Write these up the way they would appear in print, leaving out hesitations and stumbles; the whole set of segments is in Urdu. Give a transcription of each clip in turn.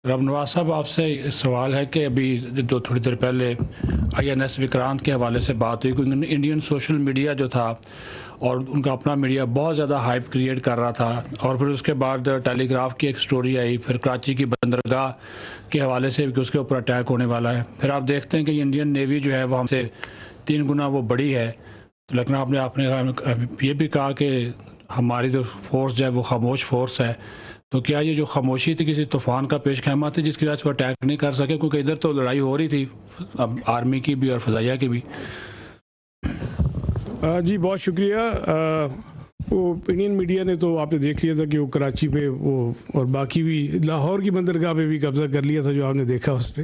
رب نواز صاحب، آپ سے سوال ہے کہ ابھی تھوڑی دیر پہلے INS وکرانت کے حوالے سے بات ہوئی کہ انڈین سوشل میڈیا جو تھا اور ان کا اپنا میڈیا بہت زیادہ ہائپ کریٹ کر رہا تھا، اور پھر اس کے بعد ٹیلی گراف کی ایک سٹوری آئی، پھر کراچی کی بندرگاہ کے حوالے سے کہ اس کے اوپر اٹیک ہونے والا ہے. پھر آپ دیکھتے ہیں کہ انڈین نیوی جو ہے وہ ہم سے 3 گنا وہ بڑی ہے. لیکن آپ نے یہ بھی کہا کہ ہماری جو فورس جو ہے وہ خاموش فورس ہے. تو کیا یہ جو خاموشی تھی کسی طوفان کا پیش خیمہ تھی جس کی وجہ سے وہ اٹیک نہیں کر سکے؟ کیونکہ ادھر تو لڑائی ہو رہی تھی اب آرمی کی بھی اور فضائیہ کی بھی. جی بہت شکریہ. وہ انڈین میڈیا نے تو آپ نے دیکھ لیا تھا کہ وہ کراچی پہ وہ اور باقی بھی لاہور کی بندرگاہ پہ بھی قبضہ کر لیا تھا جو آپ نے دیکھا اس پہ.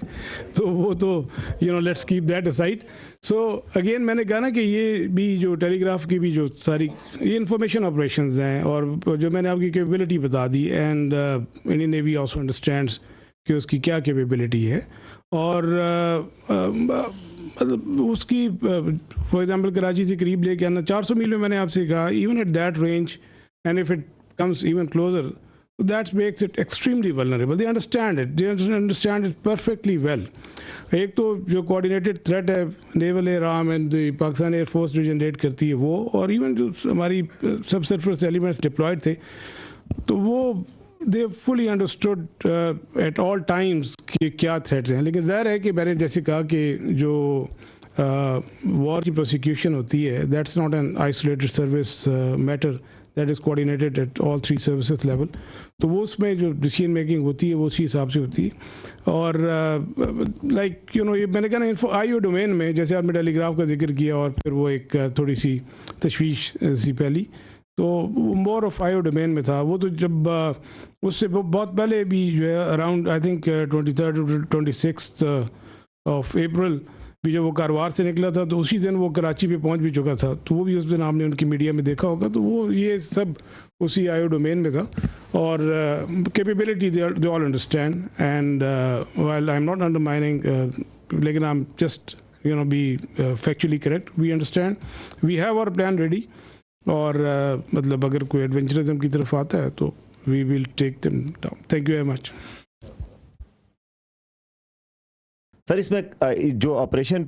تو وہ تو let's keep that aside. So again میں نے کہا نا کہ یہ بھی جو ٹیلی گراف کی بھی جو ساری یہ انفارمیشن آپریشنز ہیں اور جو میں نے آپ کی کیپیبلٹی بتا دی، and Indian Navy also understands کہ اس کی کیا کیپیبلٹی ہے. اور مطلب اس کی فار ایگزامپل کراچی سے قریب لے کے آنا 400 میل میں نے آپ سے کہا even at that range and if it comes even closer that makes it extremely vulnerable. They understand it perfectly well. ایک تو جو کوآرڈینیٹڈ تھریٹ ہے naval air arm and Pakistan air force جو جنریٹ کرتی ہے وہ، اور ایون جو ہماری سب سرفیس ایلیمنٹس ڈپلائڈ تھے تو وہ دے فلی انڈرسٹوڈ ایٹ آل ٹائمز کہ کیا تھریٹس ہیں. لیکن ظاہر ہے کہ میں نے جیسے کہا کہ جو وار کی پروسیکیوشن ہوتی ہے that's not an isolated service matter, that is coordinated at all 3 services level. تو وہ اس میں جو ڈیسیژن میکنگ ہوتی ہے وہ اسی حساب سے ہوتی ہے. اور لائک یہ میں نے کہا نا آئی ڈومین میں جیسے آپ نے ٹیلی گراف کا ذکر کیا اور پھر وہ ایک تھوڑی سی تشویش سی پھیلی، تو مور آف آئی ڈومین میں تھا. وہ تو جب اس سے بہت پہلے بھی جو ہے around I think 23 26 of April بھی جب وہ کاروار سے نکلا تھا تو اسی دن وہ کراچی پہ پہنچ بھی چکا تھا. تو وہ بھی اس دن آپ نے ان کی میڈیا میں دیکھا ہوگا. تو وہ یہ سب اسی آئی ڈومین میں تھا. اور capability they all understand and while I am not undermining لیکن I am just be factually correct. We understand we have our plan ready. اور مطلب اگر کوئی ایڈونچرزم کی طرف آتا ہے تو we will take them down. Thank you very much. Sir اس میں جو آپریشن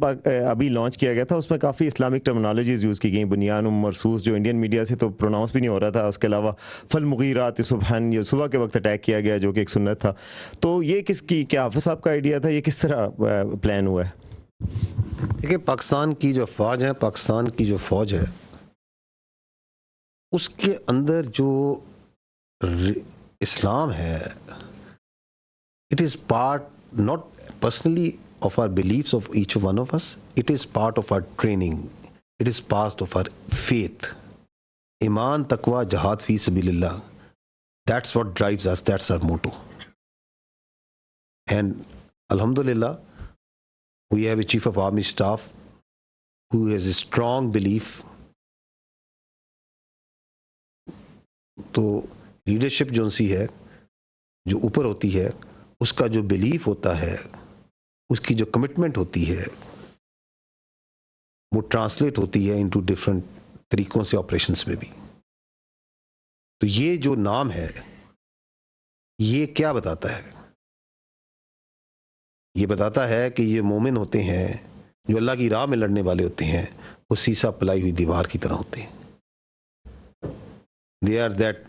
ابھی لانچ کیا گیا تھا اس میں کافی اسلامک ٹرمنالوجیز یوز کی گئیں، بنیان مرصوص جو انڈین میڈیا سے تو پروناؤنس بھی نہیں ہو رہا تھا. اس کے علاوہ فالمغیرات صبحن، یہ صبح کے وقت اٹیک کیا گیا جو کہ ایک سنت تھا. تو یہ کس کی، کیا حافظ صاحب کا آئیڈیا تھا؟ یہ کس طرح پلان ہوا ہے؟ دیکھیے پاکستان کی جو فوج ہے، پاکستان کی جو فوج ہے اس کے اندر جو اسلام ہے it is part not personally of our beliefs of each one of us, it is part of our training, it is part of our faith. Iman, taqwa, jihad fi sabilillah, that's what drives us, that's our motto. And alhamdulillah we have a chief of army staff who has a strong belief. تو لیڈرشپ جو سی ہے جو اوپر ہوتی ہے اس کا جو بلیف ہوتا ہے، اس کی جو کمٹمنٹ ہوتی ہے وہ ٹرانسلیٹ ہوتی ہے انٹو ڈفرینٹ طریقوں سے آپریشنس میں بھی. تو یہ جو نام ہے یہ کیا بتاتا ہے؟ یہ بتاتا ہے کہ یہ مومن ہوتے ہیں جو اللہ کی راہ میں لڑنے والے ہوتے ہیں، وہ سیسا پلائی ہوئی دیوار کی طرح ہوتے ہیں. They are that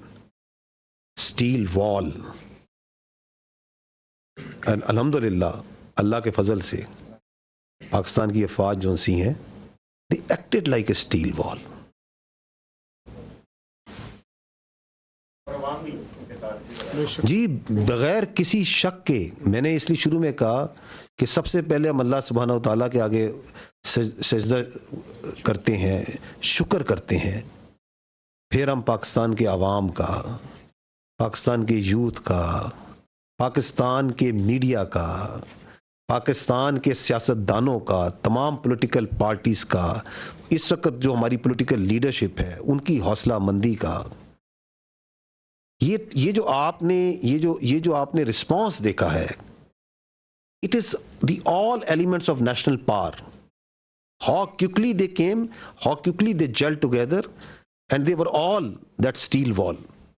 steel wall. And alhamdulillah اللہ کے فضل سے پاکستان کی افواج جو سی ہیں they acted like a steel wall. جی بغیر کسی شک کے، میں نے اس لیے شروع میں کہا کہ سب سے پہلے ہم اللہ سبحانہ و تعالیٰ کے آگے سجدہ کرتے ہیں، شکر کرتے ہیں، پھر ہم پاکستان کے عوام کا، پاکستان کے یوتھ کا، پاکستان کے میڈیا کا، پاکستان کے سیاستدانوں کا، تمام پولیٹیکل پارٹیز کا، اس وقت جو ہماری پولیٹیکل لیڈرشپ ہے ان کی حوصلہ مندی کا. یہ جو آپ نے رسپانس دیکھا ہے، it is the all elements of national power. How quickly they came, how quickly they gel together, and they were all that steel wall.